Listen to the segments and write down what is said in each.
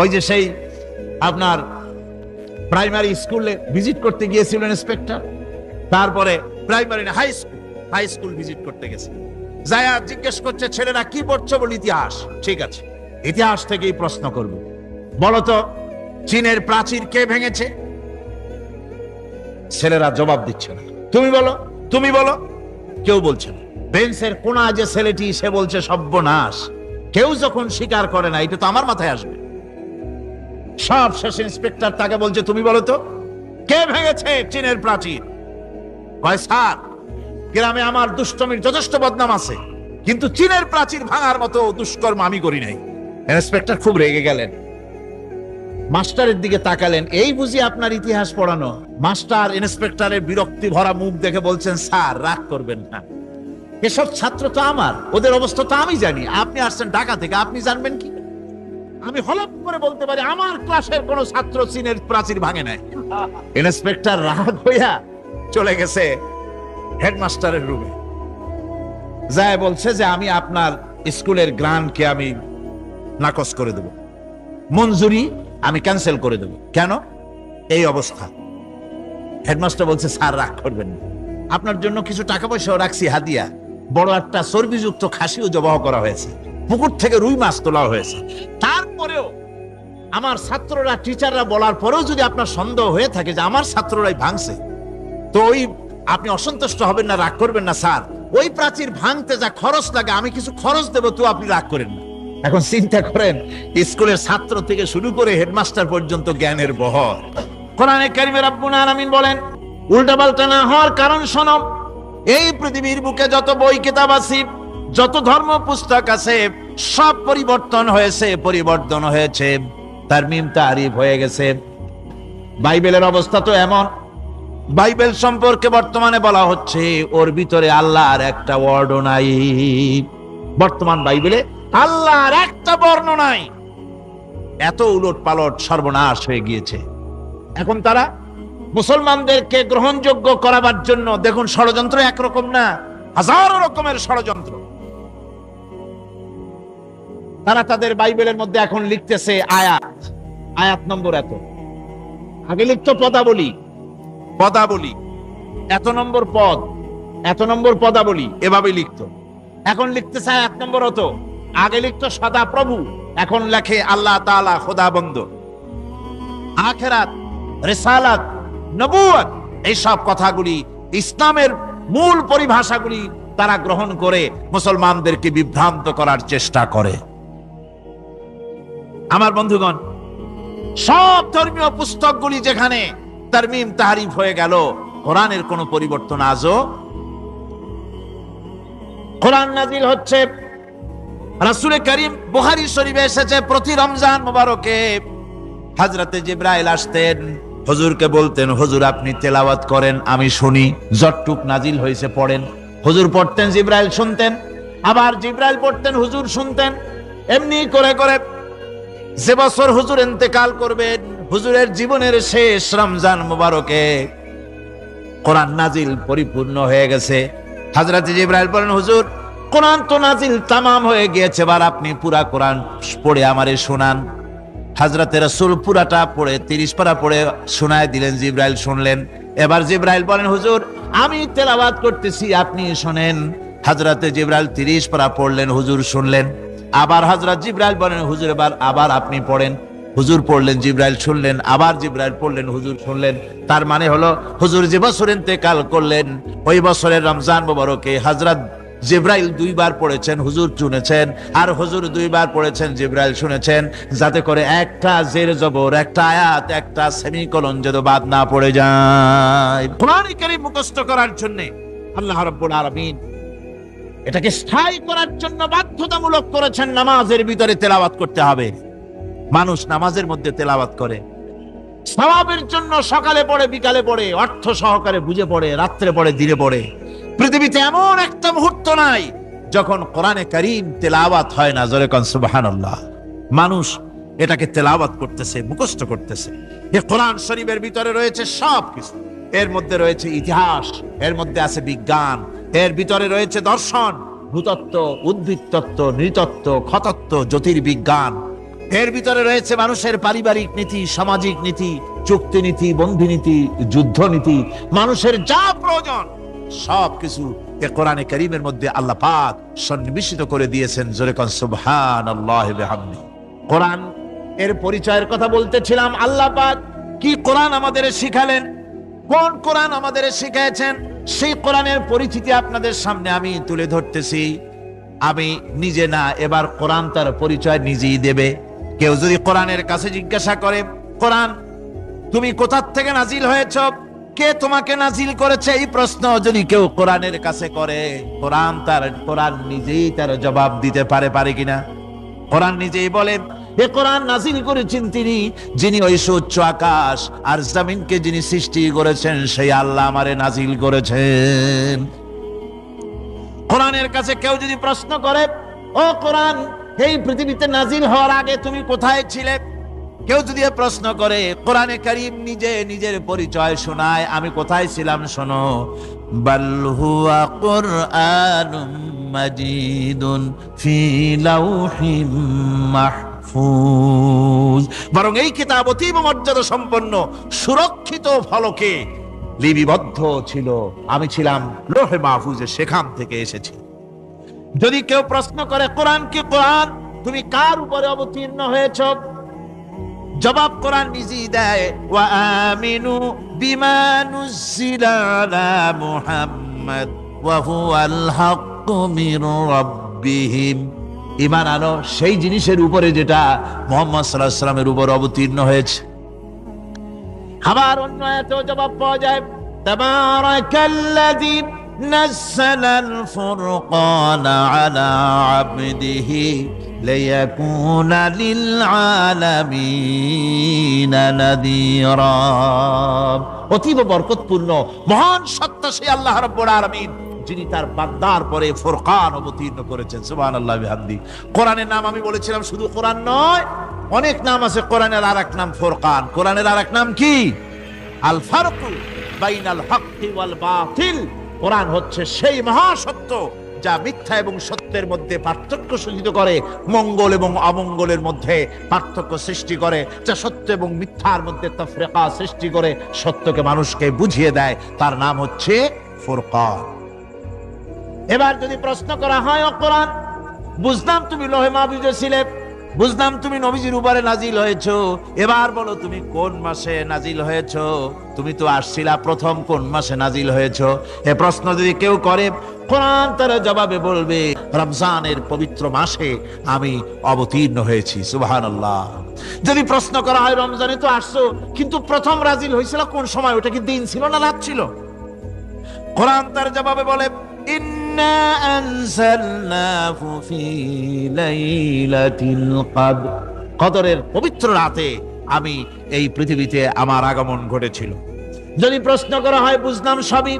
ওই যে সেই আপনার প্রাইমারি স্কুলে ভিজিট করতে গিয়েছিলেন ইন্সপেক্টর, তারপরে প্রাইমারি না হাই স্কুল ভিজিট করতে গেছে, যায়া জিজ্ঞেস করছে ছেলেরা কি পড়ছো, বল ইতিহাস। ঠিক আছে, ইতিহাস থেকেই প্রশ্ন করব, বলতো চীনের প্রাচীর কে ভেঙেছে? ছেলেরা জবাব দিচ্ছে না, তুমি বলো তুমি বলো, কেউ বলছে না। বেঞ্চের কোনা যে ছেলেটি, সে বলছে সর্বনাশ, কেউ যখন স্বীকার করে না, এটা তো আমার মাথায় আসবে। সব শেষ ইন্সপেক্টর তাকে বলছে তুমি বলো তো কে ভেঙেছে চীনের প্রাচীর? কয় স্যার, গ্রামে আমার দুষ্টমির যথেষ্ট বদনাম আছে, কিন্তু চীনের প্রাচীর ভাঙার মতো দুষ্কর্ম আমি করি নাই। ইন্সপেক্টর খুব রেগে গেলেন, মাস্টারের দিকে তাকালেন, এই বুঝি আপনার ইতিহাস পড়ানো? মাস্টার ইন্সপেক্টরের বিরক্তি ভরা মুখ দেখে বলছেন, স্যার রাগ করবেন না, এসব ছাত্র তো আমার, ওদের অবস্থা তো আমি জানি, আপনি আসছেন ঢাকা থেকে, আপনি জানবেন কি? আমি হলপ করে বলতে পারি আমার ক্লাসের কোন ছাত্র চীনের প্রাচীর ভাঙে নাই। ইন্সপেক্টর রাগ হইয়া চলে গেছে হেডমাস্টারের রুমে, যায় বলছে যে আমি আপনার স্কুলের গ্রান্টকে আমি নাকচ করে দেব, মঞ্জুরি আমি ক্যান্সেল করে দেব। কেন? এই অবস্থা। হেডমাস্টার বলছে স্যার রাগ করবেন না, আপনার জন্য কিছু টাকা পয়সাও রাখছি হাদিয়া, বড় একটা চর্বিযুক্ত খাসিও জবাহ করা হয়েছে, পুকুর থেকে রুই মাছ তোলা হয়েছে। তারপরেও আমার ছাত্ররা, টিচাররা বলার পরেও যদি আপনার সন্দেহ হয়ে থাকে যে আমার ছাত্ররাই ভাঙছে, তো ওই আপনি অসন্তুষ্ট হবেন না, রাগ করবেন না স্যার, ওই প্রাচীর ভাঙতে যা খরচ লাগে আমি কিছু খরচ দেবো, তো আপনি রাগ করেন না। এখন চিন্তা করেন, স্কুলের ছাত্র থেকে শুরু করে হেডমাস্টার পর্যন্ত জ্ঞানের বহর। কোরআনে কারিমে রব্বুল আলামিন বলেন, উল্টাপাল্টা না হওয়ার কারণ শোনো, এই পৃথিবীর বুকে যত বই কিতাব আছে, যত ধর্ম পুস্তক আছে, সব পরিবর্তন হয়েছে, তারমিম তারিফ হয়ে গেছে। বাইবেলের অবস্থা তো এমন, বাইবেল সম্পর্কে বর্তমানে বলা হচ্ছে ওর ভিতরে আল্লাহর একটা ওয়ার্ডও নাই। বর্তমান বাইবেলে আল্লাহর একটা বর্ণ নাই, এত উলট পালট সর্বনাশ হয়ে গিয়েছে। এখন তারা মুসলমানদেরকে গ্রহণযোগ্য করাবার জন্য দেখুন, ষড়যন্ত্র একরকম না, হাজারো রকমের ষড়যন্ত্র। তারা তাদের বাইবেলের মধ্যে এখন লিখতেছে আয়াত নম্বর এত, আগে লিখতো পদাবলী, এত নম্বর পদ, এত নম্বর পদাবলী, এভাবে লিখতো। এখন লিখতেছে আয়াত নম্বর অত, আগে লিখতো সদা প্রভু, এখন লেখে আল্লাহ তাআলা খোদাবন্দ, আখিরাত, রিসালাত, নবুয়ত। এইসব কথাগুলি, ইসলামের মূল পরিভাষাগুলি তারা গ্রহণ করে মুসলমানদেরকে বিভ্রান্ত করার চেষ্টা করে। আমার বন্ধুগণ, সব ধর্মীয় পুস্তকগুলি যেখানে তারমিম তারিফ হয়ে গেল, কোরআনের কোন পরিবর্তন আজও। কোরআন নাজিল হচ্ছে, রাসূল করিম বুখারী শরীফে এসেছে, প্রতি রমজান মুবারকে হযরতে জিবরাইল আসতেন, হুজুরকে বলতেন হুজুর আপনি তেলাওয়াত করেন, আমি শুনি, যতটুক নাজিল হয়েছে পড়েন। হুজুর পড়তেন, জিবরাইল শুনতেন, আবার জিবরাইল পড়তেন, হুজুর শুনতেন। এমনি করে করে যে বছর হুজুর ইন্তেকাল করবেন, হুজুরের জীবনের শেষ রমজান মুবারকে কোরআন নাজিল পরিপূর্ণ হয়ে গেছে। হযরত জিবরাইল বলেন, হুজুর কোরআন তো নাজিল তামাম হয়ে গিয়েছে, এবার আপনি পুরা কোরআন পড়ে আমারে শোনান। হযরতে রাসূল পুরাটা পড়ে 30 পারা পড়ে শোনায় দিলেন, জিবরাইল শুনলেন। এবার জিবরাইল বলেন, হুজুর আমি তেলাওয়াত করতেছি, আপনি শুনেন। হযরতে জিবরাইল 30 পারা পড়লেন, হুজুর শুনলেন। আবার হযরত জিবরাইল বলেন, হুজুর আবার আপনি পড়েন। হুজুর পড়লেন, জিবরাইল শুনলেন, আবার জিবরাইল পড়লেন, হুজুর শুনলেন। তার মানে হলো হুজুর যে বছর ইন্তেকাল করলেন, ওই বছরের রমজান মুবারকে হযরত জিবরাইল 2 বার পড়েছেন, হুজুর শুনেছেন, আর হুজুর 2 বার পড়েছেন, জিবরাইল শুনেছেন, যাতে করে একটা জের জবর, একটা আয়াত, একটা সেমিকোলন যেন বাদ না পড়ে যায়। কোরআন কারীম মুখস্থ করার জন্য আল্লাহ রাব্বুল আলামিন এটাকে স্থায়ী করার জন্য বাধ্যতামূলক করেছেন, নামাজের ভিতরে তেলাওয়াত করতে হবে। মানুষ নামাজের মধ্যে তেলাওয়াত করে সওয়াবের জন্য, সকালে পড়ে, বিকালে পড়ে, অর্থ সহকারে বুঝে পড়ে, রাত্রে পড়ে, দিনে পড়ে। পৃথিবীতে এমন একটা মুহূর্ত নাই যখন কোরআনে কারীম তেলাওয়াত হয় না। জোরে কোন সুবহানাল্লাহ। মানুষ এটাকে তেলাওয়াত করতেছে, মুখস্থ করতেছে। এই কোরআন শরীফের ভিতরে রয়েছে সবকিছু। এর মধ্যে রয়েছে ইতিহাস, এর মধ্যে আছে বিজ্ঞান, এর ভিতরে রয়েছে দর্শন, ভূতত্ত্ব, উদ্ভিদ তত্ত্ব, নৃতত্ত্ব, খতত্ত্ব, জ্যোতির্বিজ্ঞান, এর ভিতরে রয়েছে মানুষের পারিবারিক নীতি, সামাজিক নীতি, চুক্তি নীতি, বন্ধি নীতি, যুদ্ধ নীতি, মানুষের যা প্রয়োজন সবকিছু এ কোরআনে কারীমের মধ্যে আল্লাহ পাক সন্নিবেশিত করে দিয়েছেন। জোরে কোন সুবহানাল্লাহি ওয়া বিহামদিহি। কোরআন এর পরিচয়ের কথা বলতেছিলাম। আল্লাহ পাক কি কোরআন আমাদের শিখালেন, কোন কোরআন আমাদের শিখিয়েছেন, সেই কোরআনের পরিচিতি আপনাদের সামনে আমি তুলে ধরতেছি। আমি নিজে না, এবার কোরআন তার পরিচয় নিজেই দেবে। কেউ যদি কোরআনের কাছে জিজ্ঞাসা করে, কোরআন তুমি কোথা থেকে নাজিল হয়েছ, কে তোমাকে নাজিল করেছে, এই প্রশ্ন যদি কেউ কোরআনের কাছে করে, কোরআন নিজেই তার জবাব দিতে পারে কিনা? কোরআন নিজেই বলেন, এ কোরআন নাজিল করেছেন তিনি, যিনি ওই সুউচ্চ আকাশ আর জমিনকে যিনি সৃষ্টি করেছেন, সেই আল্লাহ আমারে নাজিল করেছেন। কোরআনের কাছে কেউ যদি প্রশ্ন করে, ও কোরআন এই পৃথিবীতে নাজিল হওয়ার আগে তুমি কোথায় ছিলে, কেউ যদি প্রশ্ন করে, কোরআনে কারীম নিজে নিজের পরিচয় শোনায়, আমি কোথায় ছিলাম শোনো। বাল হুয়া কুরআনুম মাজিদুন ফি লাউহিম মাহফুজ, বরং এই কিতাব অতীব মর্যাদা সম্পন্ন সুরক্ষিত ফলকে লিপিবদ্ধ ছিল, আমি ছিলাম লৌহে মাহফুজে, সেখান থেকে এসেছি। যদি কেউ প্রশ্ন করে, কোরআন কি, কোরআন তুমি কার উপরে অবতীর্ণ হয়েছ, জবাব কোরআন নিজেই দেয়, ওয়া আমিনু বিমা নুজিলা আলা মুহাম্মাদ ওয়া হুয়াল হাক্কু মির রাব্বিহিম, ঈমান আনো সেই জিনিসের উপরে যেটা মুহাম্মদ সাল্লাল্লাহু আলাইহি ওয়াসাল্লামের উপর অবতীর্ণ হয়েছে। আবার অন্য আয়াতেও জবাব পাওয়া যায়, তাবারাকাল্লাযী নাযালাল ফুরকানা আলা আবদিহি লিয়াকুনা লিল আলামিনা নাযীরা, অতীব বরকতপূর্ণ মহান সত্তা সেই আল্লাহ রাব্বুল আলামিন, যিনি তার বান্দার পরে ফুরকান অবতীর্ণ করেছেন। সুবহানাল্লাহি ওয়া বিহামদিহি। কোরআনের নাম আমি বলেছিলাম শুধু কোরআন নয়, অনেক নাম আছে। কোরআনের আরেক নাম ফুরকান। কোরআনের আরেক নাম কি? আল ফারকু বাইনাল হক্কি ওয়াল বাতিল। কোরআন হচ্ছে সেই মহাসত্য যা মিথ্যা এবং সত্যের মধ্যে পার্থক্য সূচিত করে, মঙ্গল এবং অমঙ্গলের মধ্যে পার্থক্য সৃষ্টি করে, যা সত্য এবং মিথ্যার মধ্যে তাফরিকা সৃষ্টি করে, সত্যকে মানুষকে বুঝিয়ে দেয়, তার নাম হচ্ছে ফুরকান। এবার যদি প্রশ্ন করা হয়, ও কোরআন বুঝলাম তুমি লৌহে মাহফুজে ছিলে, বুঝলাম তুমি নবীজির উপরে নাজিল হয়েছো, এবার বলো তুমি কোন মাসে নাজিল হয়েছো, তুমি তো আসছিলা প্রথম, কোন মাসে নাজিল হয়েছো? এ প্রশ্ন যদি কেউ করে, কোরআন তার জবাবে বলবে, রমজানের পবিত্র মাসে আমি অবতীর্ণ হয়েছি। সুবহানাল্লাহ। যদি প্রশ্ন করা হয়, রমজানে তো আসছো, কিন্তু প্রথম নাজিল হয়েছিল কোন সময়, ওটা কি দিন ছিল না রাত ছিল? কোরআন তার জবাবে বলে, ইন্না আনজালনাহু ফি লাইলাতিল কদর, কদরের পবিত্র রাতে আমি এই পৃথিবীতে আমার আগমন ঘটেছিল। যদি প্রশ্ন করা হয়, বুঝলাম সবই,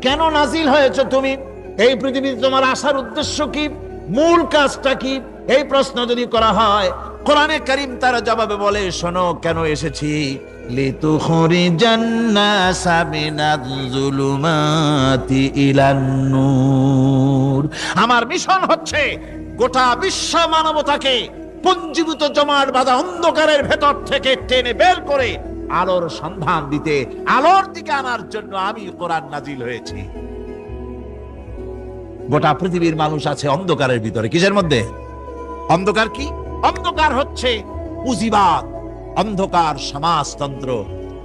কেন নাজিল হয়েছে তুমি, এই পৃথিবীতে তোমার আসার উদ্দেশ্য কি, মূল কাজটা কি, এই প্রশ্ন যদি করা হয়, কোরআনে কারীম তার জবাবে বলে, শোনো কেন এসেছি, লিতুখরিজান নাসা মিনাজ যুলুমাতি ইলান নূর। আমার মিশন হচ্ছে গোটা বিশ্ব মানবতাকে পুঞ্জীভূত জমাট বাঁধা অন্ধকারের ভেতর থেকে টেনে বের করে আলোর সন্ধান দিতে, আলোর দিকে আনার জন্য আমি কোরআন নাজিল হয়েছি। গোটা পৃথিবীর মানুষ আছে অন্ধকারের ভিতরে। কিসের মধ্যে? অন্ধকার কি? অন্ধকার হচ্ছে পুঁজিবাদ, অন্ধকার সমাজতন্ত্র,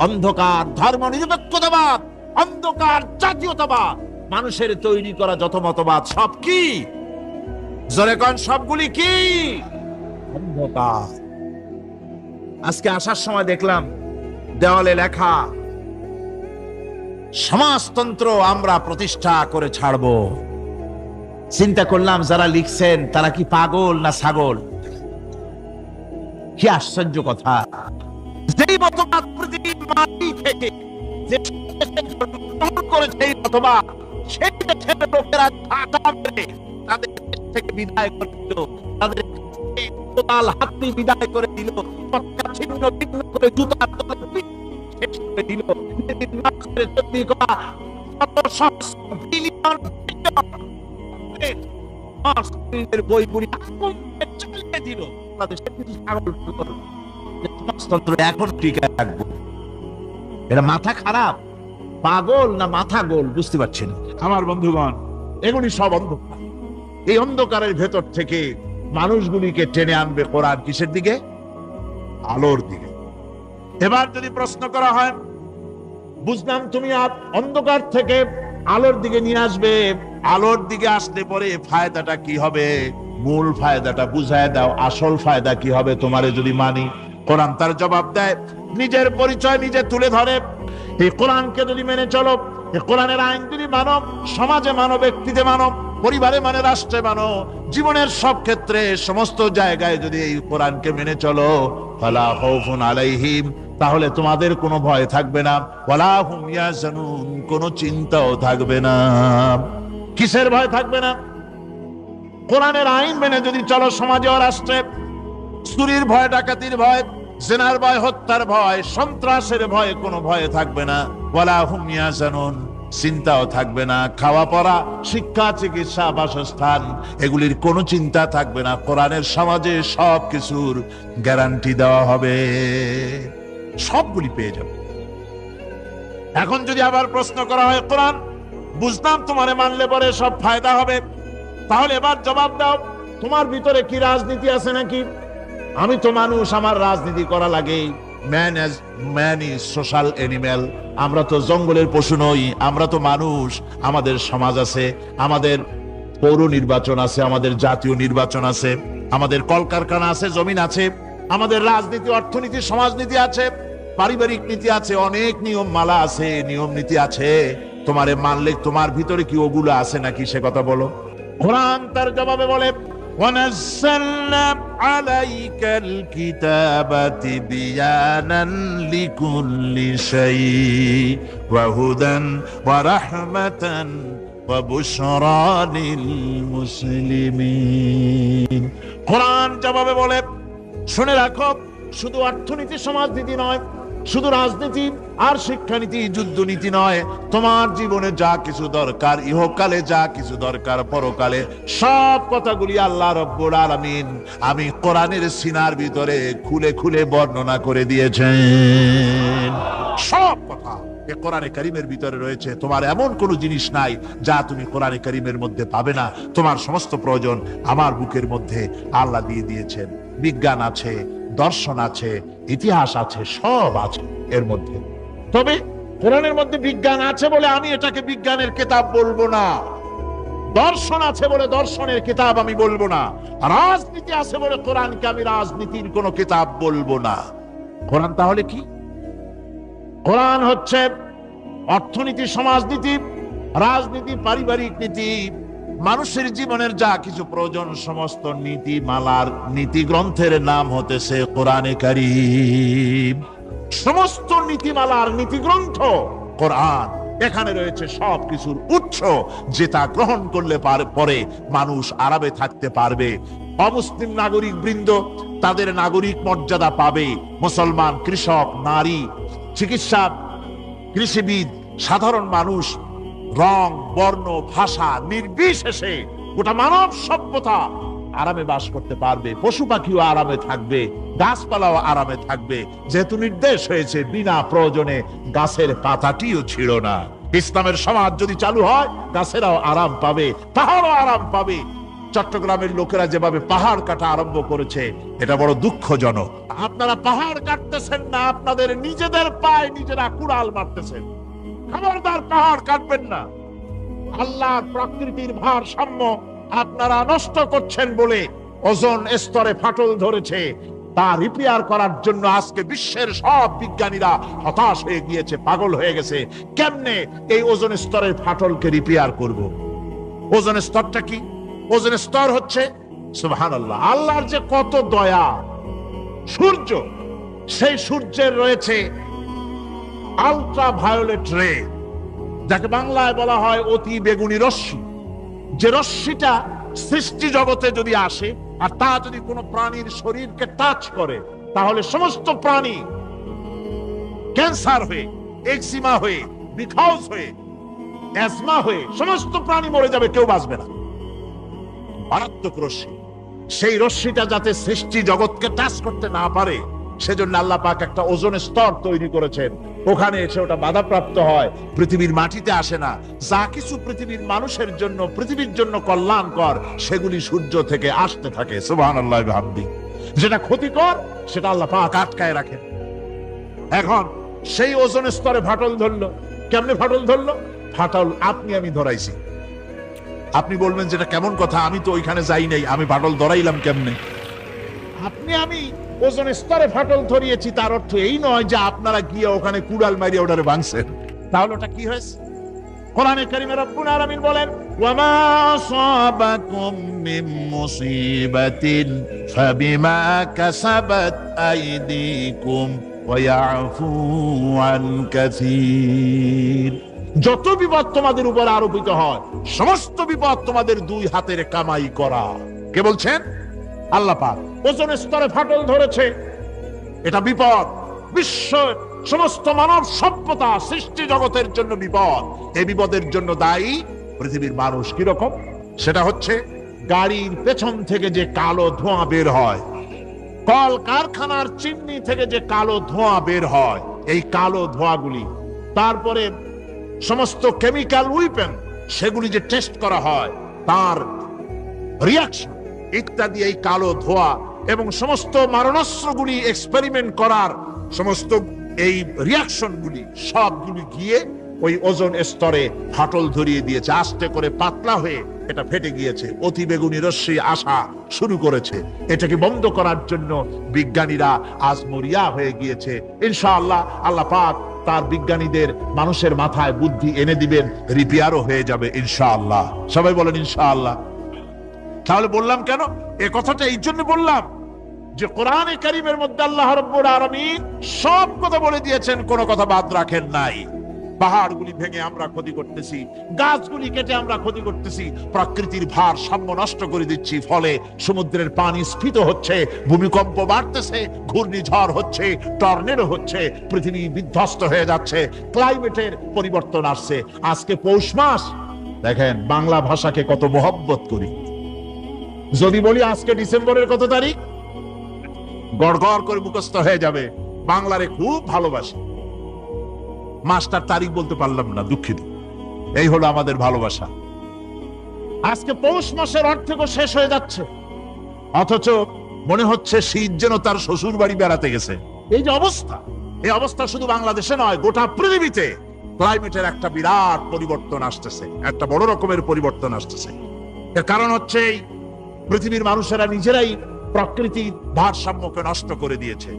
অন্ধকার ধর্ম নিরপেক্ষতাবাদ, অন্ধকার জাতীয়তাবাদ, মানুষের তৈরি করা যত মতবাদ সব কি? জোরে কোন, সবগুলি কি? অন্ধকার। আজকে আসার সময় দেখলাম দেওয়ালে লেখা, সমাজতন্ত্র আমরা প্রতিষ্ঠা করে ছাড়বো। চিন্তা করলাম, যারা লিখছেন তারা কি পাগল না ছাগল? কি আশ্চর্য কথা! যেই মতবাদ পৃথিবীর মাটি থেকে যে গ্রহণ করেছে, এই মতবাদ সেই দেশের লোকেরা ঢাকা মেরে তাদের দেশ থেকে বিদায় করে দিল, তাদের টোটাল হাতি বিদায় করে দিল, ছিন্ন ভিন্ন করে জুতার তলে শেষ করে দিল। তৈরি করা বিলিয়ন বইগুলি চালিয়ে দিল। বাংলাদেশের কিছু ছাগল সমাজতন্ত্র এখন টিকায় রাখবো। এটা মাথা খারাপ, পাগল না মাথা গোল বুঝতে পারছি না। আমার বন্ধুগণ, এগুলি সব অন্ধকার। এই অন্ধকারের ভেতর থেকে মানুষগুলিকে টেনে আনবে কোরআন কিসের দিকে? আলোর দিকে। এবার যদি প্রশ্ন করা হয়, বুঝলাম তুমি অন্ধকার থেকে আলোর দিকে নিয়ে আসবে, আলোর দিকে আসলে পরে ফায়দাটা কি হবে? মূল ফায়দাটা বুঝায় দাও, আসল ফায়দা কি হবে তোমারে যদি মানি? কোরআন তার জবাব দেয়, নিজের পরিচয় নিজে তুলে ধরে। এই কোরআনকে যদি মেনে চলো, এই কোরআনের আইন যদি মানো, সমাজে মানো, ব্যক্তিতে মানো, পরিবারে মানে, রাষ্ট্রে মানো, জীবনের সব ক্ষেত্রে সমস্ত জায়গায় যদি এই কোরআনকে মেনে চলো, ফালা খাউফুন আলাইহিম, তাহলে তোমাদের কোনো ভয় থাকবে না, ওয়ালা হুম ইয়াহজানুন, কোনো চিন্তাও থাকবে না। কিসের ভয় থাকবে না? কোরআনের আইন মেনে যদি চলো সমাজে ও রাষ্ট্রে, চুরির ভয়, ডাকাতির ভয়, জিনার ভয়, হত্যার ভয়, সন্ত্রাসের ভয়, কোনো ভয় থাকবে না। ওয়ালা হুম ইয়াহজানুন, চিন্তাও থাকবে না। খাওয়া পড়া, শিক্ষা, চিকিৎসা, বাসস্থান, এগুলির কোনো চিন্তা থাকবে না। কোরআনের সমাজে সব কিছুর গ্যারান্টি দেওয়া হবে, সবগুলি পেয়ে যাবে। এখন যদি আবার প্রশ্ন করা হয়, কোরআন বুঝলাম তোমারে মানলে পরে সব ফায়দা হবে, তাহলে এবার জবাব দাও, তোমার ভিতরে কি রাজনীতি আছে নাকি? আমি তো মানুষ, আমার রাজনীতি করা লাগে। Man is social animal. আমরা তো জঙ্গলের পশু নই, আমরা তো মানুষ। আমাদের সমাজ আছে, আমাদের পৌর নির্বাচন আছে, আমাদের জাতীয় নির্বাচন আছে, আমাদের কলকারখানা আছে, জমিন আছে, আমাদের রাজনীতি, অর্থনীতি, সমাজনীতি আছে, পারিবারিক নীতি আছে, অনেক নিয়ম মালা আছে, নিয়ম নীতি আছে। তোমারে মানলে তোমার ভিতরে কি ওগুলো আছে নাকি সে কথা বলো। কোরআন তার জবাবে বলে, وَنَزَّلْنَا عَلَيْكَ الْكِتَابَ تِبْيَانًا لِكُلِّ شَيْءٍ وَهُدًى وَرَحْمَةً وَبُشْرَى لِلْمُسْلِمِينَ। কোরআন জবাবে বলে, শুনে রাখো, শুধু অর্থনীতি, সমাজনীতি নয়, শুধু রাজনীতি আর শিক্ষানীতি, যুদ্ধনীতি নয়, তোমার জীবনে যা কিছু দরকার, ইহকালে যা কিছু দরকার, পরকালে, সব কথাগুলি আল্লাহ রব্বুল আলামিন আমি কোরআনের সিনার ভিতরে খুলে খুলে বর্ণনা করে দিয়েছেন। সব কথা কোরআনে কারীমের ভিতরে রয়েছে। তোমার এমন কোন জিনিস নাই যা তুমি কোরআনে কারীমের মধ্যে পাবে না। তোমার সমস্ত প্রয়োজন আমার বুকের মধ্যে আল্লাহ দিয়ে দিয়েছেন। বিজ্ঞান আছে, দর্শন আছে, ইতিহাস আছে, সব আছে এর মধ্যে। তবে কোরআনের মধ্যে বিজ্ঞান আছে বলে আমি এটাকে বিজ্ঞানের কিতাব বলবো না, দর্শন আছে বলে দর্শনের কিতাব আমি বলবো না, রাজনীতি আছে বলে কোরআনকে আমি রাজনীতির কোন কিতাব বলবো না। কোরআন তাহলে কি? কোরআন হচ্ছে অর্থনীতি, সমাজনীতি, রাজনীতি, পারিবারিক নীতি, মানুষের জীবনের যা কিছু প্রয়োজন, সমস্ত নীতি মালার নীতি গ্রন্থের নাম হতেছে কোরআনে কারীম। সমস্ত নীতিমালার নীতি গ্রন্থ কোরআন। এখানে রয়েছে সব কিছুর উৎস, যেটা গ্রহণ করলে পরে মানুষ আরামে থাকতে পারবে। অমুসলিম নাগরিক বৃন্দ তাদের নাগরিক মর্যাদা পাবে। মুসলমান, কৃষক, নারী, চিকিৎসা, কৃষিবিদ, সাধারণ মানুষ, রং, বর্ণ, ভাষা নির্বিশেষে গোটা মানব সভ্যতা আরামে বাস করতে পারবে। পশু পাখিও আরামে থাকবে, গাছপালাও আরামে থাকবে, যেহেতু নির্দেশ হয়েছে বিনা প্রয়োজনে গাছের পাতাটিও ছিল না। ইসলামের সমাজ যদি চালু হয়, গাছেরাও আরাম পাবে, পাহাড়ও আরাম পাবে। চট্টগ্রামের লোকেরা যেভাবে পাহাড় কাটা আরম্ভ করেছে, এটা বড় দুঃখজনক। আপনারা পাহাড় কাটতেছেন না, আপনাদের নিজেদের পায়ে নিজেরা কুড়াল মারতেছেন। খবরদার পাহাড় কাটবেন না। আল্লাহর প্রকৃতির ভারসাম্য আপনারা নষ্ট করছেন বলে ওজোন স্তরে ফাটল ধরেছে। তা রিপেয়ার করার জন্য আজকে বিশ্বের সব বিজ্ঞানীরা হতাশ হয়ে গিয়েছে, পাগল হয়ে গেছে। কেমনে এই ওজোন স্তরের ফাটলকে রিপেয়ার করব? ওজোন স্তরটা কি? ওজোন স্তর হচ্ছে সুবহানাল্লাহ, আল্লাহর যে কত দয়া। সূর্য, সেই সূর্যের রয়েছে আলট্রা ভায়োলেট রে, যাকে বাংলায় বলা হয় অতি বেগুনি রশ্মি। যে রশ্মিটা সৃষ্টি জগতে যদি আসে আর তা যদি কোনো প্রাণীর শরীরকে টাচ করে, তাহলে সমস্ত প্রাণী ক্যান্সার হয়ে, এক্সিমা হয়ে, বিখাউস হয়ে, অ্যাজমা হয়ে সমস্ত প্রাণী মরে যাবে, কেউ বাঁচবে না। মারাত্মক রশ্মি। সেই রশ্মিটা যাতে সৃষ্টি জগৎকে টাচ করতে না পারে, সেজন্য আল্লাহ পাক একটা ওজনের স্তর তৈরি করেছেন। ওখানে এসে ওটা বাধাপ্রাপ্ত হয়, পৃথিবীর মাটিতে আসে না। যা কিছু পৃথিবীর মানুষের জন্য, পৃথিবীর জন্য কল্যাণকর, সেগুলি সূর্য থেকে আসতে থাকে। সুবহানাল্লাহ ওয়া বিহামদিহি। যেটা ক্ষতিকর সেটা আল্লাহ পাক আটকায় রাখেন। এখন সেই ওজনের স্তরে ফাটল ধরলো। কেমনে ফাটল ধরলো? ফাটল আপনি আমি ধরাইছি। আপনি বলবেন যেটা কেমন কথা, আমি তো ওইখানে যাই নাই, আমি ফাটল ধরাইলাম কেমনে? আপনি আমি ওজনের স্তরে ফাটল ধরিয়েছি, তার অর্থ এই নয় যে আপনারা গিয়ে ওখানে কুড়াল মারিয়ে ওটারে ভাঙছেন। তাহলে ওটা কি হয়েছে? কোরআনে কারীমে রব্বুল আলামিন বলেন, ওয়ামা আসাবাকুম মিন মুসিবাতিন ফাবিমা কাসাবাত আইদিকুম ওয়া ইয়াফু আন কাসীর। যত বিপদ তোমাদের উপর আরোপিত হয়, সমস্ত বিপদ তোমাদের দুই হাতের কামাই করা। কে বলছেন? আল্লাহ পাক। ওজনের স্তরে ফাটল ধরেছে, এটা বিপদ। বিশ্ব সমস্ত মানব সভ্যতা সৃষ্টি জগতের জন্য বিপদ। এই বিপদের জন্য দায়ী পৃথিবীর মানুষ। কিরকম? সেটা হচ্ছে গাড়ির পেছন থেকে যে কালো ধোঁয়া বের হয়, কল কারখানার চিমনি থেকে যে কালো ধোঁয়া বের হয়, এই কালো ধোঁয়াগুলি, তারপরে সমস্ত কেমিক্যাল উইপেন সেগুলি যে টেস্ট করা হয়, তার রিয়াকশন ইত্যাদি, এই কালো ধোঁয়া এবং সমস্ত মারণাস্ত্রগুলি এক্সপেরিমেন্ট করার সমস্ত এই রিয়াকশনগুলি সবগুলি গিয়ে ওই ওজোন স্তরে ফাটল ধরিয়ে দিয়েছে। আস্তে করে পাতলা হয়ে এটা ফেটে গিয়েছে, অতি বেগুনি রশ্মি আসা শুরু করেছে। এটাকে বন্ধ করার জন্য বিজ্ঞানীরা আজ মরিয়া হয়ে গিয়েছে। ইনশাআল্লাহ আল্লাহ পাক তার বিজ্ঞানীদের মানুষের মাথায় বুদ্ধি এনে দিবেন, রিপেয়ারও হয়ে যাবে ইনশাআল্লাহ। সবাই বলেন ইনশাআল্লাহ। তাহলে বললাম কেন এ কথাটা? এই জন্য বললাম যে কোরআনে কারীমের মধ্যে আল্লাহ রাব্বুল আলামিন সব কথা বলে দিয়েছেন, কোনো কথা বাদ রাখেন নাই। পাহাড়গুলি ভেঙে আমরা ক্ষতি করতেছি, গাছগুলি কেটে আমরা ক্ষতি করতেছি, প্রকৃতির ভারসাম্য নষ্ট করে দিচ্ছি, ফলে সমুদ্রের পানি স্ফীত হচ্ছে, ভূমিকম্প বাড়তেছে, ঘূর্ণিঝড় হচ্ছে, টর্নেডো হচ্ছে, পৃথিবী বিধ্বস্ত হয়ে যাচ্ছে, ক্লাইমেটের পরিবর্তন আসছে। আজকে পৌষ মাস, দেখেন বাংলা ভাষাকে কত মহব্বত করি। যদি বলি আজকে ডিসেম্বরের কত তারিখ, গড়গড় করে মুখস্থ হয়ে যাবে। বাংলারে খুব ভালোবাসি, মাসটার তারিখ বলতে পারলাম না, দুঃখিত। এই হলো আমাদের ভালোবাসা। আজকে পৌষ মাসের অর্ধেক শেষ হয়ে যাচ্ছে, অথচ মনে হচ্ছে শীত যেন তার শ্বশুর বাড়ি বেড়াতে গেছে। এই যে অবস্থা, এই অবস্থা শুধু বাংলাদেশে নয়, গোটা পৃথিবীতে ক্লাইমেটের একটা বিরাট পরিবর্তন আসতেছে, একটা বড় রকমের পরিবর্তন আসতেছে। এর কারণ হচ্ছে এই পৃথিবীর মানুষেরা নিজেরাই প্রকৃতির ভারসাম্যকে নষ্ট করে দিয়েছে।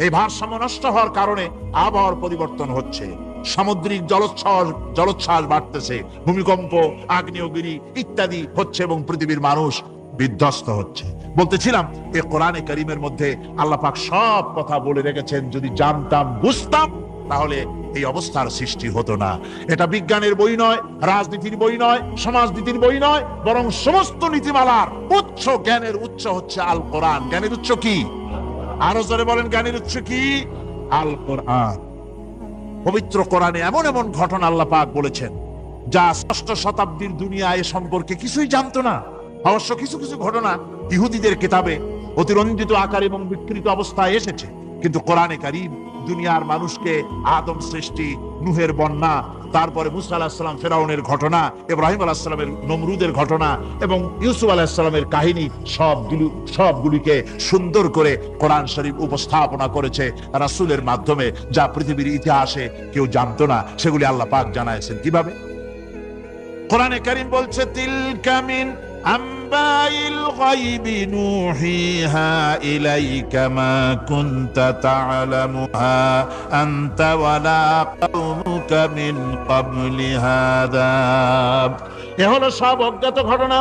এই ভারসাম্য নষ্ট হওয়ার কারণে আবহাওয়ার পরিবর্তন হচ্ছে, সামুদ্রিক জলোচ্ছ্বাস বাড়তেছে, ভূমিকম্প, আগ্নেয়গিরি ইত্যাদি হচ্ছে এবং পৃথিবীর মানুষ বিধ্বস্ত হচ্ছে। বলতেছিলাম এই কোরআনে কারীমের মধ্যে আল্লাহ পাক সব কথা বলে রেখেছেন। যদি জানতাম, বুঝতাম, তাহলে এই অবস্থার সৃষ্টি হতো না। এটা বিজ্ঞানের বই নয়, রাজনীতির বই নয়, সমাজনীতির বই নয়, বরং সমস্ত নীতিমালার উচ্চ জ্ঞানের উচ্চ হচ্ছে আল কোরআন। জ্ঞানের উচ্চ কি? আরো জোরে বলেন, জ্ঞানের উচ্চ কি? আল কোরআন। পবিত্র কোরআনে এমন এমন ঘটনা আল্লাহ পাক বলেছেন যা ষষ্ঠ শতাব্দীর দুনিয়া এ সম্পর্কে কিছুই জানতো না। অবশ্য কিছু কিছু ঘটনা ইহুদিদের কিতাবে অতিরঞ্জিত আকার এবং বিকৃত অবস্থায় এসেছে, কিন্তু কোরআনে কারীম দুনিয়ার মানুষকে আদম সৃষ্টি, নূহের বন্যা, তারপরে মুসা আলাইহিস সালাম ফেরাউনের ঘটনা, ইব্রাহিম আলাইহিস সালামের নমরুদের ঘটনা এবং ইউসুফ আলাইহিস সালামের কাহিনী সবগুলিকে সুন্দর করে কোরআন শরীফ উপস্থাপনা করেছে রাসূলের মাধ্যমে, যা পৃথিবীর ইতিহাসে কেউ জানতো না। সেগুলি আল্লাহ পাক জানাইছেন কিভাবে? কোরআনে কারীম বলছে, তিলকা মিন আম্বাইল গায়বি নুহিহা ইলাইকা মা কুনতা তা'লামুহা আনতা ওয়ালা কওমুকা মিন ক্বাবলি হাযা। এ হলো সব অজ্ঞাত ঘটনা।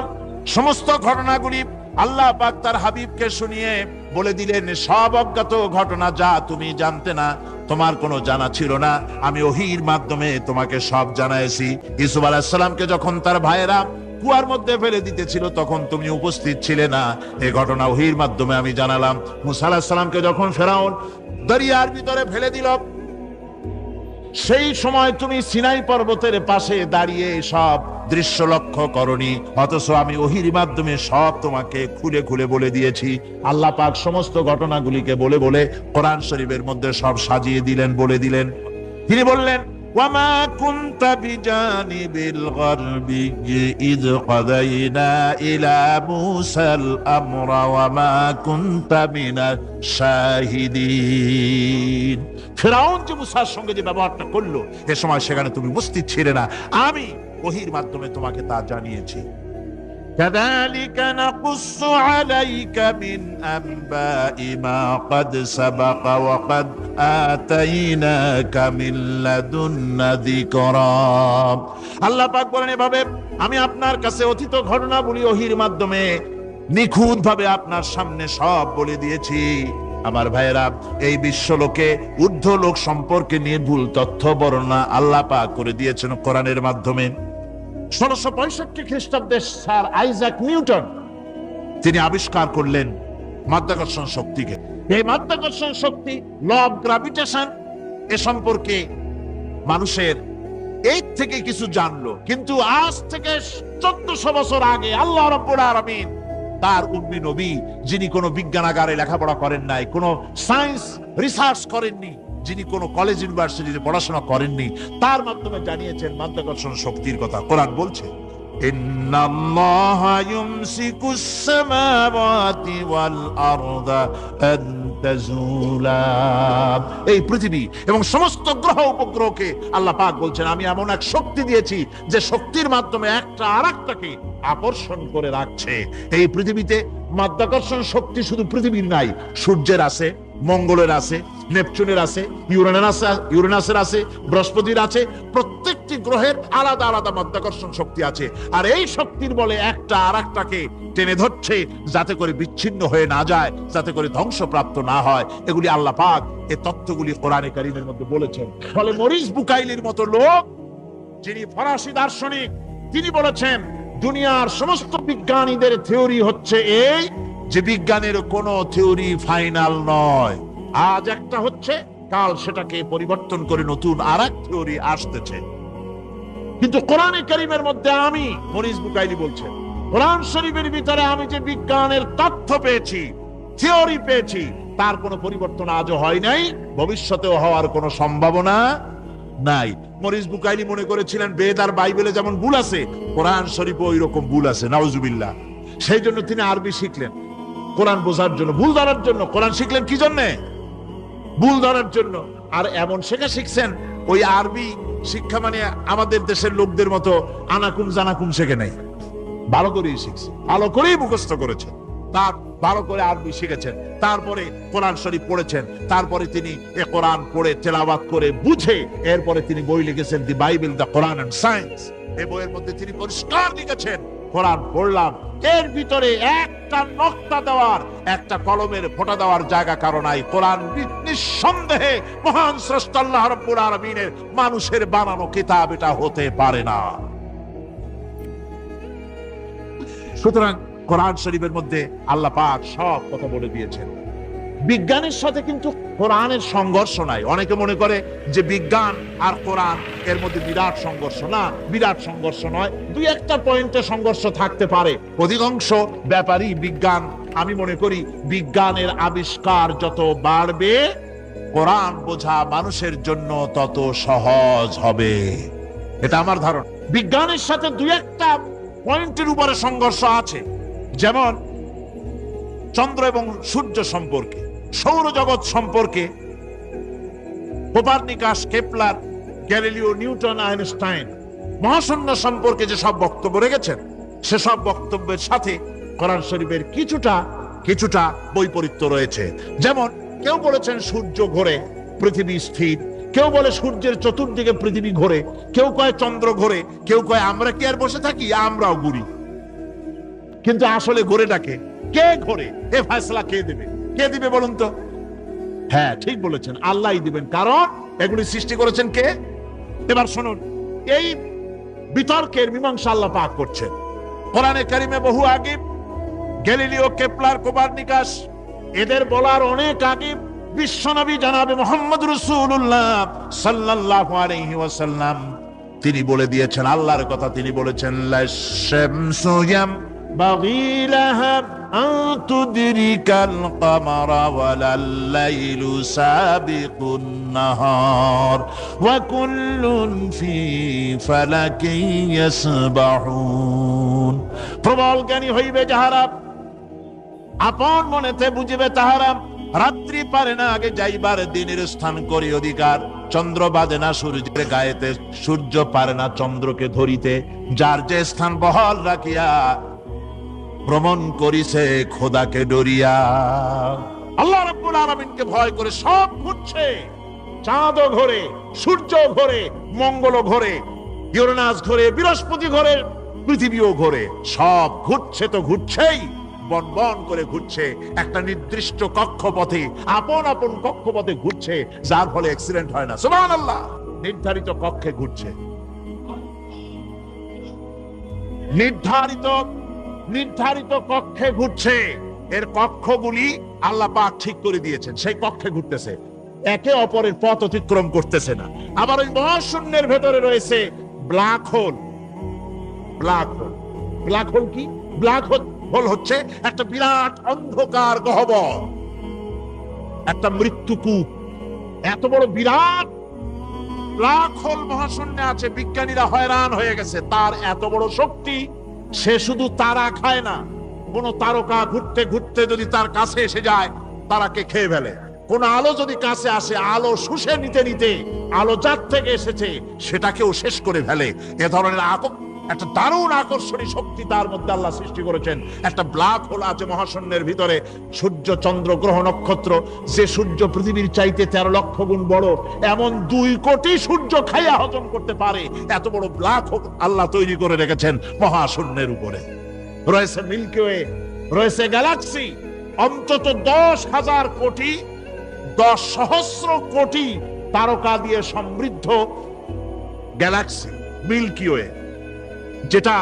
সমস্ত ঘটনাগুলি আল্লাহ পাক তার হাবিবকে শুনিয়ে বলে দিলেন, সব অজ্ঞাত ঘটনা যা তুমি জানতে না, তোমার কোনো জানা ছিল না, আমি ওহীর মাধ্যমে তোমাকে সব জানাইছি। ইউসুফ আলাইহিস সালামকে যখন তার ভাইয়েরা কুয়ার মধ্যে ফেলে দিতেছিল, তখন তুমি উপস্থিত ছিলে না, এই ঘটনা ওহীর মাধ্যমে আমি জানালাম। মুসা আলাইহিস সালামকে যখন ফেরাউন দরিয়ার ভিতরে ফেলে দিল, সেই সময় তুমি সিনাই পর্বতের পাশে দাঁড়িয়ে সব দৃশ্য লক্ষ্য করনি, অথচ আমি ওহির মাধ্যমে সব তোমাকে খুলে খুলে বলে দিয়েছি। আল্লাহ পাক সমস্ত ঘটনাগুলিকে বলে বলে কোরআন শরীফের মধ্যে সব সাজিয়ে দিলেন, বলে দিলেন। তিনি বললেন, ওয়ামা কুনতা বিজানিবিল গারবি ইয কাদাইনা ইলা মুসাল আমরা ওয়ামা কুনতা মিনাশ শাহিদিন। ফিরআউন যে মুসার সঙ্গে যে ব্যবহারটা করলো, এ সময় সেখানে তুমি উপস্থিত ছিলে না, আমি ওহীর মাধ্যমে তোমাকে তা জানিয়েছি। কাযালিকা নাকুসসু আলাইকা মিন আনবাই মা ক্বাদ সাবাকা ওয়া ক্বাদ আতাইনাকা মিন লাদুন্না যিকরা। আল্লাহ পাক বলেন, এভাবে আমি আপনার কাছে অতীত ঘটনাবলী ওহীর মাধ্যমে নিখুঁতভাবে আপনার সামনে সব বলে দিয়েছি। আমার ভাইয়েরা, এই বিশ্বলোকে ঊর্ধ্ব লোক সম্পর্কে নিয়ে ভুল তথ্য বর্ণনা আল্লাহ পাক করে দিয়েছেন কোরআনের মাধ্যমে। 1665 খ্রিস্টাব্দে স্যার আইজাক নিউটন তিনি আবিষ্কার করলেন মাধ্যাকর্ষণ শক্তিকে। এই মাধ্যাকর্ষণ শক্তি, ল অফ গ্রাভিটেশন, এ সম্পর্কে মানুষের এই থেকে কিছু জানলো, কিন্তু আজ থেকে 1400 বছর আগে আল্লাহ রাব্বুল আলামিন তার উম্মি নবী, যিনি কোনো বিজ্ঞানাগারে লেখাপড়া করেন নাই, কোনো সায়েন্স রিসার্চ করেননি, যিনি কোনো কলেজ ইউনিভার্সিটিতে পড়াশোনা করেননি, তার মাধ্যমে জানিয়েছেন মাধ্যাকর্ষণ শক্তির কথা। কোরআন বলছে, ইন্নাল্লাহা ইউমসিকুস সামাওয়াতি ওয়াল আরদা আন তাজুলা। এই পৃথিবী এবং সমস্ত গ্রহ উপগ্রহকে আল্লাহ পাক বলছেন, আমি এমন এক শক্তি দিয়েছি যে শক্তির মাধ্যমে একটা আরেকটাকে আকর্ষণ করে রাখছে। এই পৃথিবীতে মাধ্যাকর্ষণ শক্তি শুধু পৃথিবীর নাই, সূর্যের আছে, মঙ্গলের আছে, নেপচুনের আছে, ইউরেনাসের আছে, বৃহস্পতির আছে। প্রত্যেকটি গ্রহের আলাদা আলাদা মাধ্যাকর্ষণ শক্তি আছে, আর এই শক্তির বলে একটা আরেকটাকে টেনে ধরছে, যাতে করে বিচ্ছিন্ন হয়ে না যায়, যাতে করে ধ্বংসপ্রাপ্ত না হয়। এগুলি আল্লাহ পাক এই তত্ত্বগুলি কোরআনে কারীমের মধ্যে বলেছেন। ফলে মরিস বুকাইলির মতো লোক, যিনি ফরাসি দার্শনিক, তিনি বলেছেন দুনিয়ার সমস্ত বিজ্ঞানীদের থিওরি হচ্ছে এই যে বিজ্ঞানের কোন থিওরি ফাইনাল নয়। আজ একটা হচ্ছে, কাল সেটাকে পরিবর্তন করে নতুন আরেক থিওরি আসতেছে। কিন্তু কোরআনে কারীমের মধ্যে, আমি মরিস বুকাইলি বলছেন, কোরআন শরীফের ভিতরে আমি যে বিজ্ঞানের তথ্য পেয়েছি, থিওরি পেয়েছি, তার কোনো পরিবর্তন আজও হয় নাই, ভবিষ্যতেও হওয়ার কোনো সম্ভাবনা নাই। মরিস বুকাইলি মনে করেছিলেন বেদ আর বাইবেলে যেমন ভুল আছে, কোরআন শরীফে ওই রকম ভুল আছে, নাউজুবিল্লাহ। সেই জন্য তিনি আরবি শিখলেন কোরআন বোঝার জন্য, ভুল ধরার জন্য। কোরআন শিখলেন কি জন্য? ভুল ধরার জন্য। আর এমন শেখা শিখছেন, ওই আরবি শিক্ষা মানে আমাদের দেশের লোকদের মতো আনাকুম জানাকুম শেখে নাই, ভালো করেই শিখছে, ভালো করেই মুখস্থ করেছেন, তার ভালো করে আরবি শিখেছেন, তারপরে কোরআন শরীফ পড়েছেন, তারপরে তিনি এ কোরআন পড়ে তেলাওয়াত করে বুঝে এরপরে তিনি বই লিখেছেন the Bible, the Quran and science. এই বইয়ের মধ্যে তিনি পরিষ্কার লিখেছেন, কোরআন পড়লাম, এর ভিতরে একটা নকতা দেওয়ার, একটা কলমের ফোঁটা দেওয়ার জায়গা কারো নাই। কোরআন নিঃসন্দেহে মহান স্রষ্টা আল্লাহ রাব্বুল আলামিনের মানুষের বানানো কিতাব, এটা হতে পারে না। সুতরাং কোরআন শরীফের মধ্যে আল্লাহ পাক সব কথা বলে দিয়েছেন। বিজ্ঞানের সাথে কিন্তু কোরআনের সংঘর্ষ নাই। অনেকে মনে করে যে বিজ্ঞান আর কোরআন এর মধ্যে বিরাট সংঘর্ষ। না, বিরাট সংঘর্ষ নয়, দুই একটা পয়েন্টে সংঘর্ষ থাকতে পারে। অধিকাংশ ব্যাপারই বিজ্ঞান, আমি মনে করি বিজ্ঞানের আবিষ্কার যত বাড়বে, কোরআন বোঝা মানুষের জন্য তত সহজ হবে, এটা আমার ধারণা। বিজ্ঞানের সাথে দুই একটা পয়েন্টের উপরে সংঘর্ষ আছে, যেমন চন্দ্র এবং সূর্য সম্পর্কে, সৌরজগৎ সম্পর্কে Copernicus, Kepler, Galileo, Newton, Einstein মহাশূন্য সম্পর্কে যে সব বক্তব্য রেখেছেন, সেসব বক্তব্যের সাথে কোরআন শরীফের কিছুটা বৈপরীত্য রয়েছে। যেমন কেউ বলেছেন সূর্য ঘোরে, পৃথিবী স্থির, কেউ বলে সূর্যের চতুর্দিকে পৃথিবী ঘোরে, কেউ কয় চন্দ্র ঘোরে, কেউ কয় আমরা কি আর বসে থাকি, আমরাও ঘুরি। কিন্তু আসলে ঘোরেটাকে কে ঘোরে, এ ফয়সালা কে দেবে? কে দিবে বলুন তো? হ্যাঁ, ঠিক বলেছেন, আল্লাহই দিবেন, কারণ এগুলি সৃষ্টি করেছেন কে? এবার শুনুন, এই বিতর্কের মীমাংসা আল্লাহ পাক করছেন কোরআনে কারিমে বহু আগে। গ্যালিলিও, কেপলার, কোপার্নিকাস, এদের বলার অনেক আগে বিশ্বনবী জনাবে মুহাম্মদ রাসূলুল্লাহ সাল্লাল্লাহু আলাইহি ওয়াসাল্লাম তিনি বলে দিয়েছেন, আল্লাহর কথা তিনি বলেছেন, লাশ-শামসু ইয়ামবাগি লাহা আন তুদরিকাল কামারা ওয়ালাল লাইলু সাবিকুন নাহার ওয়া কুল্লুন ফি ফালাকিন ইয়াসবাহুন। প্রবল জ্ঞানী হইবে যাহারা, আপন মনেতে বুঝিবে তাহারা, রাত্রি পারে না আগে যাইবার দিনের স্থান করি অধিকার, চন্দ্র বাঁধে না সূর্যের গায়েতে, সূর্য পারে না চন্দ্রকে ধরিতে, যার যে স্থান বহাল রাখিয়া ভ্রমণ করিছে খোদাকে ডরিয়া। আল্লাহ রাব্বুল আলামিনকে ভয় করে সব ঘুরছে, চাঁদও ঘোরে, সূর্য ঘোরে, মঙ্গল ঘোরে, ইউরেনাস ঘোরে, বৃহস্পতি ঘোরে, পৃথিবীও ঘোরে, সব ঘুরছে তো ঘুরছেই, বন বন করে ঘুরছে একটা নির্দিষ্ট কক্ষপথে, আপন আপন কক্ষপথে ঘুরছে, যার ফলে অ্যাক্সিডেন্ট হয় না। সুবহানাল্লাহ। নির্ধারিত কক্ষে ঘুরছে, নির্ধারিত কক্ষে ঘুরছে। এর কক্ষগুলি আল্লাহ পাক ঠিক করে দিয়েছেন, সেই কক্ষে ঘুরতেছে, একে অপরের পথ অতিক্রম করতেছে না। আবার ওই মহাশূন্যের ভেতরে রয়েছে black hole. Black hole, black hole কি? ব্ল্যাক হোল হচ্ছে একটা বিরাট অন্ধকার গহ্বর, একটা মৃত্যুকূপ। এত বড় বিরাট ব্ল্যাক হোল মহাশূন্যে আছে, বিজ্ঞানীরা হয়রান হয়ে গেছে। তার এত বড় শক্তি, সে শুধু তারা খায় না, কোন তারকা ঘুরতে ঘুরতে যদি তার কাছে এসে যায় তারাকে খেয়ে ফেলে। কোন আলো যদি কাছে আসে, আলো শুষে নিতে নিতে আলো যার থেকে এসেছে সেটাকেও শেষ করে ফেলে। এ ধরনের একটা দারুণ আকর্ষণী শক্তি তার মধ্যে আল্লাহ সৃষ্টি করেছেন। একটা ব্ল্যাক হোল আছে মহাশূন্যের ভিতরে। সূর্য, চন্দ্র, গ্রহ, নক্ষত্র, যে সূর্য পৃথিবীর চাইতে 13 লক্ষ গুণ বড়, এমন 2 কোটি সূর্য খাইয়া হজম করতে পারে এত বড় ব্ল্যাক হোল আল্লাহ তৈরি করে রেখেছেন মহাশূন্যের উপরে। রয়েছে মিল্কি ওয়ে, রয়েছে গ্যালাক্সি, অন্তত 10,000 কোটি, 10 সহস্র কোটি তারকা দিয়ে সমৃদ্ধ গ্যালাক্সি মিল্কি ওয়ে, যেটা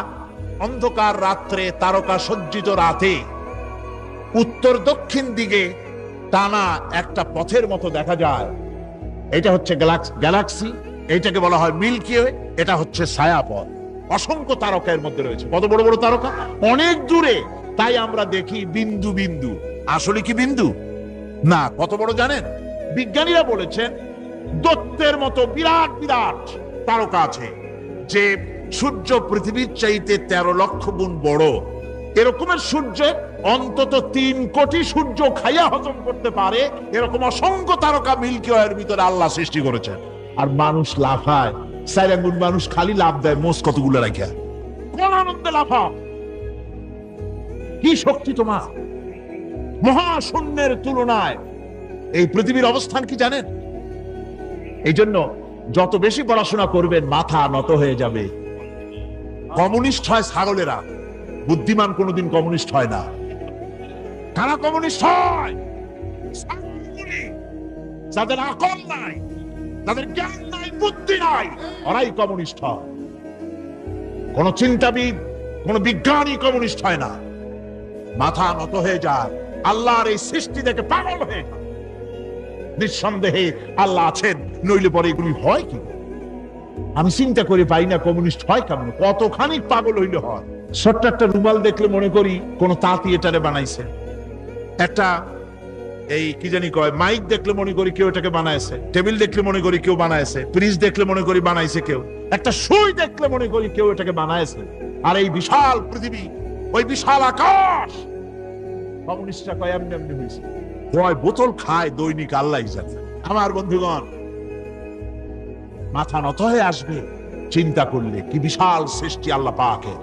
অন্ধকার রাত্রে, তারকা সজ্জিত রাতে উত্তর দক্ষিণ দিকে টানা একটা পথের মতো দেখা যায়। এটা হচ্ছে গ্যালাক্সি, এইটাকে বলা হয় মিল্কি ওয়ে। এটা হচ্ছে ছায়াপথ। অসংখ্য তারকা এর মধ্যে রয়েছে। কত বড় বড় তারকা, অনেক দূরে, তাই আমরা দেখি বিন্দু বিন্দু। আসলে কি বিন্দু না? কত বড় জানেন? বিজ্ঞানীরা বলেছেন দৈত্যের মতো বিরাট বিরাট তারকা আছে, যে সূর্য পৃথিবীর চাইতে 13 লক্ষ গুণ বড়। এরকমের সূর্যের অন্তত 3 কোটি সূর্য খাইয়া হজম করতে পারে এরকম অসংখ্য তারকা মিল্কি ওয়ের ভিতরে আল্লাহ সৃষ্টি করেছেন। আর মানুষ লাফায়, 4 আঙ্গুল মানুষ খালি লাফ দেয়, মোষ কতগুলো রাখিয়া, কোন আনন্দে লাফা! কি শক্তি তোমার! মহাশূন্যের তুলনায় এই পৃথিবীর অবস্থান কি জানেন? এই জন্য যত বেশি পড়াশোনা করবেন মাথা নত হয়ে যাবে। কমিউনিস্ট হয় ছাগলেরা, বুদ্ধিমান কোনোদিন কমিউনিস্ট হয় না। কারা কমিউনিস্ট হয়? যাদের আকল নাই, যাদের জ্ঞান নাই, বুদ্ধি নাই, ওরাই কমিউনিস্ট হয়। কোন চিন্তাবিদ, কোন বিজ্ঞানী কমিউনিস্ট হয় না। মাথা নত হয়ে যায়, আল্লাহর এই সৃষ্টি দেখে পাগল হয়ে যায়। নিঃসন্দেহে আল্লাহ আছেন, নইলে পরে এগুলি হয় কি? আমি চিন্তা করে পাই না কমিউনিস্ট হয় কেমন, কতখানি পাগল হইলে হয়। ছোট্ট একটা রুমাল দেখলে মনে করি কোন তাঁতি এটারে বানাইছে। একটা এই কি জানি কয় মাইক দেখলে মনে করি কেউ এটাকে বানাইছে। টেবিল দেখলে মনে করি কেউ বানাইছে। ফ্রিজ দেখলে মনে করি বানাইছে কেউ। একটা সুই দেখলে মনে করি কেউ এটাকে বানাইছে। আর এই বিশাল পৃথিবী, ওই বিশাল আকাশ, কমিউনিস্টরা কয় এমনি এমনি হয়েছে। কয় বোতল খায় দৈনিক আল্লাহ জানে। আমার বন্ধুগণ, মাথা নত হয়ে আসবে চিন্তা করলে কি বিশাল সৃষ্টি আল্লাহ পাকের।